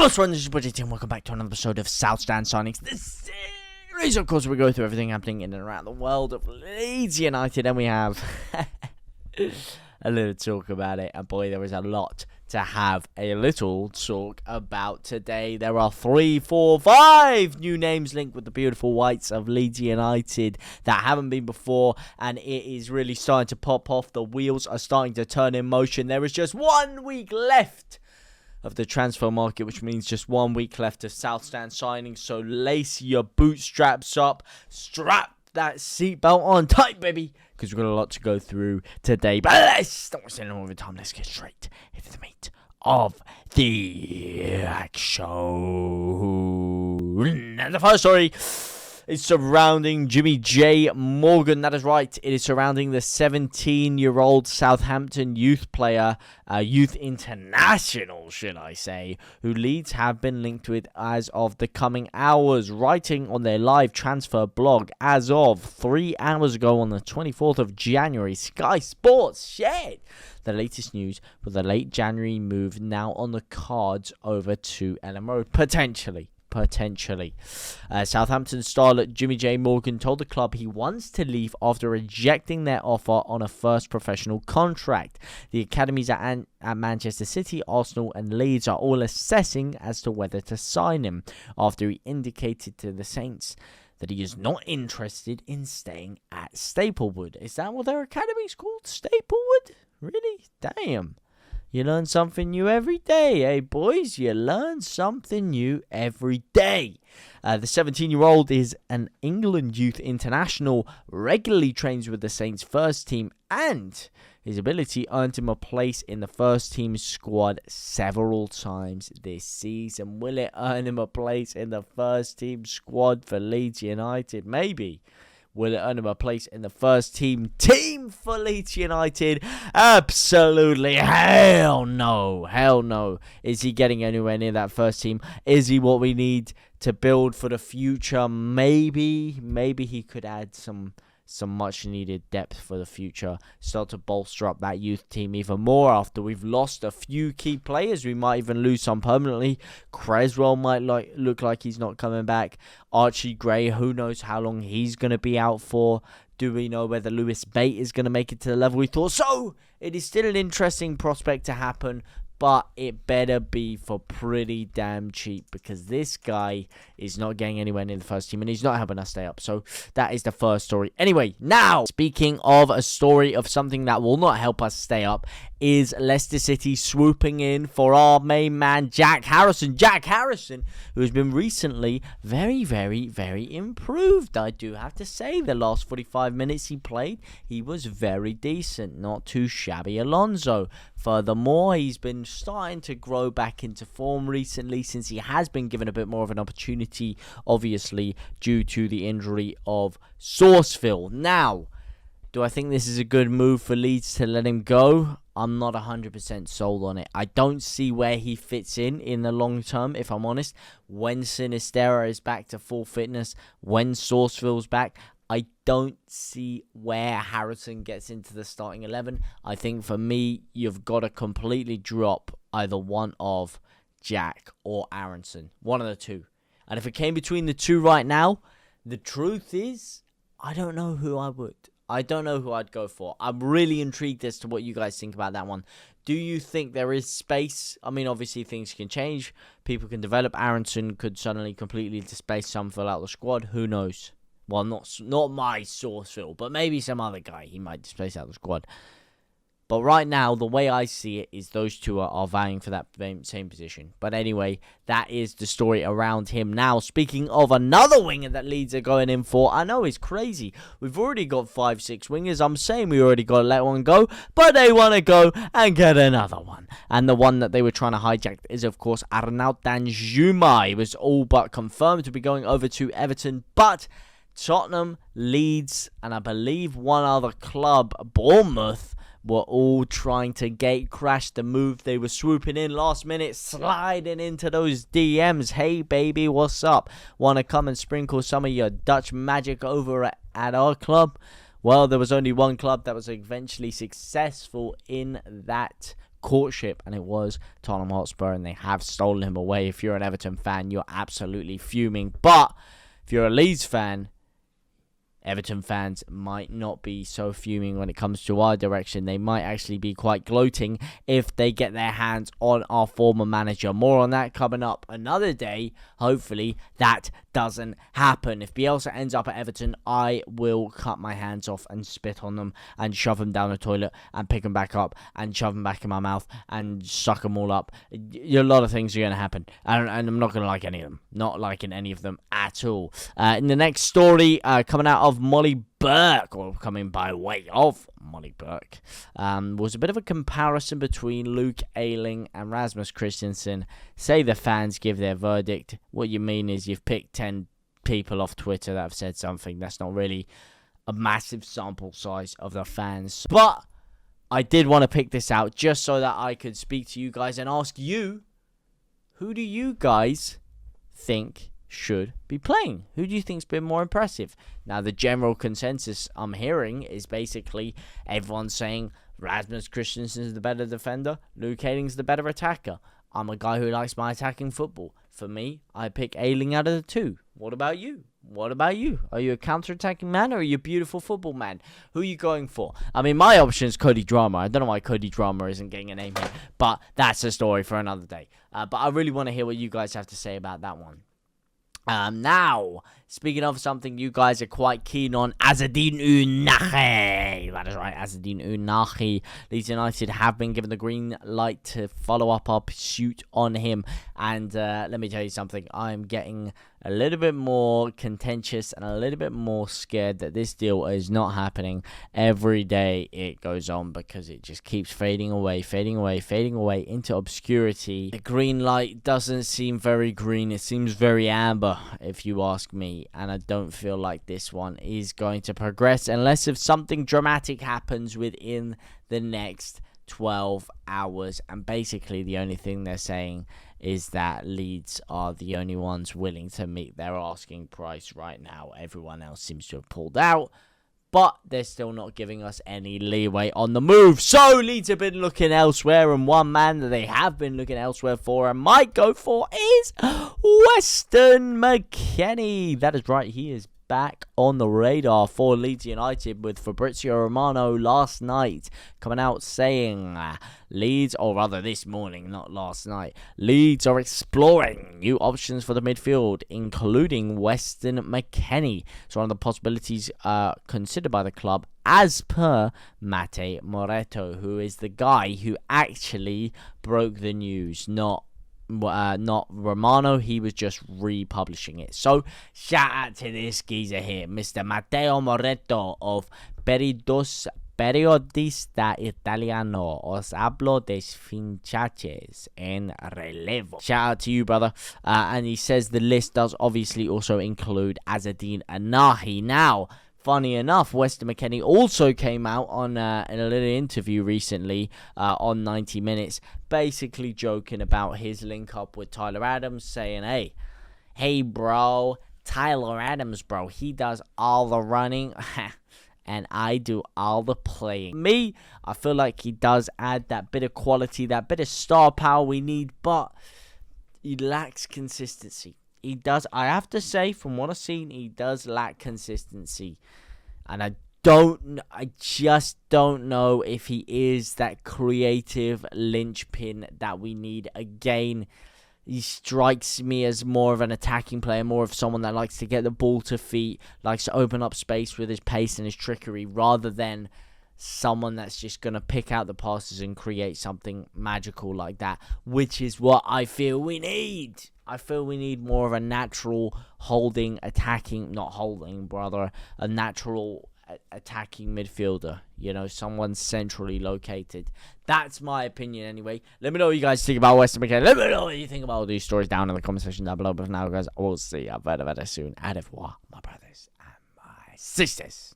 What's wrong? This is JTLive and welcome back to another episode of South Stand Signings. This series, of course, we go through everything happening in and around the world of Leeds United, and we have a little talk about it. And boy, there is a lot to have a little talk about today. There are 3, 4, 5 new names linked with the beautiful whites of Leeds United that haven't been before, and it is really starting to pop off. The wheels are starting to turn in motion. There is just 1 week left of the transfer market, which means just 1 week left of South Stand signings. So lace your bootstraps up, strap that seatbelt on tight, baby, because we've got a lot to go through today. But let's not waste any more time. Let's get straight into the meat of the action. And the first story is surrounding Jimmy J. Morgan. That is right. It is surrounding the 17-year-old Southampton youth player, youth international, should I say, who Leeds have been linked with as of the coming hours. Writing on their live transfer blog as of 3 hours ago on the 24th of January, Sky Sports shared the latest news with the late January move now on the cards over to Ellen Road, potentially. Southampton starlet Jimmy J. Morgan told the club he wants to leave after rejecting their offer on a first professional contract. The academies at Manchester City, Arsenal and Leeds are all assessing as to whether to sign him after he indicated to the Saints that he is not interested in staying at Staplewood. Is that what their academy's called? Staplewood? Really? Damn. You learn something new every day, eh, boys? You learn something new every day. The 17-year-old is an England youth international, regularly trains with the Saints first team, and his ability earned him a place in the first team squad several times this season. Will it earn him a place in the first team squad for Leeds United? Maybe. Will it earn him a place in the first team for Leeds United? Absolutely. Hell no. Hell no. Is he getting anywhere near that first team? Is he what we need to build for the future? Maybe. Maybe he could add some much needed depth for the future. Start to bolster up that youth team even more after we've lost a few key players. We might even lose some permanently. Creswell might look like he's not coming back. Archie Gray, who knows how long he's going to be out for. Do we know whether Lewis Bate is going to make it to the level we thought? So, it is still an interesting prospect to happen, but it better be for pretty damn cheap, because this guy is not getting anywhere near the first team and he's not helping us stay up. So that is the first story. Anyway, now, speaking of a story of something that will not help us stay up, is Leicester City swooping in for our main man, Jack Harrison. Jack Harrison, who has been recently very, very, very improved. I do have to say, the last 45 minutes he played, he was very decent. Not too shabby Alonso. Furthermore, he's been starting to grow back into form recently, since he has been given a bit more of an opportunity, obviously, due to the injury of Sourceville. Now, do I think this is a good move for Leeds to let him go? I'm not 100% sold on it. I don't see where he fits in the long term, if I'm honest. When Sinistera is back to full fitness, when Sourceville's back, I don't see where Harrison gets into the starting 11. I think for me, you've got to completely drop either one of Jack or Aronson. One of the two. And if it came between the two right now, the truth is, I don't know who I would. I don't know who I'd go for. I'm really intrigued as to what you guys think about that one. Do you think there is space? I mean, obviously things can change. People can develop. Aronson could suddenly completely displace some, fill out the squad. Who knows? Well, not my Sourceville, but maybe some other guy. He might displace out the squad. But right now, the way I see it is those two are vying for that same position. But anyway, that is the story around him. Now, speaking of another winger that Leeds are going in for, I know it's crazy. We've already got 5-6 wingers. I'm saying we already got to let one go, but they want to go and get another one. And the one that they were trying to hijack is, of course, Arnaud Danjuma. He was all but confirmed to be going over to Everton, but Tottenham, Leeds, and I believe one other club, Bournemouth, were all trying to gate crash the move. They were swooping in last minute, sliding into those DMs. Hey, baby, what's up? Want to come and sprinkle some of your Dutch magic over at our club? Well, there was only one club that was eventually successful in that courtship, and it was Tottenham Hotspur, and they have stolen him away. If you're an Everton fan, you're absolutely fuming. But if you're a Leeds fan, Everton fans might not be so fuming when it comes to our direction. They might actually be quite gloating if they get their hands on our former manager. More on that coming up another day. Hopefully that doesn't happen. If Bielsa ends up at Everton, I will cut my hands off and spit on them and shove them down the toilet and pick them back up and shove them back in my mouth and suck them all up. A lot of things are going to happen, and I'm not going to like any of them. Not liking any of them at all. In the next story, coming out of Molly Burke, or coming by way of Molly Burke, was a bit of a comparison between Luke Ayling and Rasmus Christensen. Say the fans give their verdict. What you mean is you've picked 10 people off Twitter that have said something. That's not really a massive sample size of the fans. But I did want to pick this out just so that I could speak to you guys and ask you, who do you guys think should be playing? Who do you think's been more impressive? Now, the general consensus I'm hearing is basically everyone saying Rasmus Christensen is the better defender, Luke Ayling's the better attacker. I'm a guy who likes my attacking football. For me, I pick Ayling out of the two. What about you? What about you? Are you a counter-attacking man or are you a beautiful football man? Who are you going for? I mean, my option is Cody Drama. I don't know why Cody Drama isn't getting a name here, but that's a story for another day. But I really want to hear what you guys have to say about that one. Now, speaking of something you guys are quite keen on, Azzedine Ounahi. That is right, Azzedine Ounahi. Leeds United have been given the green light to follow up our pursuit on him. And let me tell you something. I'm getting a little bit more contentious and a little bit more scared that this deal is not happening. Every day it goes on because it just keeps fading away into obscurity. The green light doesn't seem very green. It seems very amber, if you ask me. And I don't feel like this one is going to progress unless if something dramatic happens within the next 12 hours. And basically the only thing they're saying is that Leeds are the only ones willing to meet their asking price right now. Everyone else seems to have pulled out, but they're still not giving us any leeway on the move. So Leeds have been looking elsewhere, and one man that they have been looking elsewhere for and might go for is Weston McKennie. That is right, he is back on the radar for Leeds United, with Fabrizio Romano last night coming out saying Leeds, or rather this morning, not last night, Leeds are exploring new options for the midfield, including Weston McKennie. So one of the possibilities considered by the club, as per Mate Moretto, who is the guy who actually broke the news, not Romano. He was just republishing it. So shout out to this geezer here, Mr. Matteo Moretto of Periodista Italiano. Os hablo de finchaches en relevo. Shout out to you, brother. And he says the list does obviously also include Azzedine Ounahi. Now, funny enough, Weston McKennie also came out on in a little interview recently on 90 Minutes, basically joking about his link up with Tyler Adams, saying, hey bro, Tyler Adams, bro, he does all the running and I do all the playing. Me, I feel like he does add that bit of quality, that bit of star power we need, but he lacks consistency. He does, I have to say, from what I've seen, he does lack consistency. And I just don't know if he is that creative linchpin that we need. Again, he strikes me as more of an attacking player, more of someone that likes to get the ball to feet, likes to open up space with his pace and his trickery, rather than someone that's just going to pick out the passes and create something magical like that, which is what I feel we need. I feel we need more of a natural holding, attacking, not holding, brother, a natural attacking midfielder, you know, someone centrally located. That's my opinion anyway. Let me know what you guys think about Weston McKennie. Let me know what you think about all these stories down in the comment section down below. But for now, guys, I will see you very, very soon. Au revoir, my brothers and my sisters.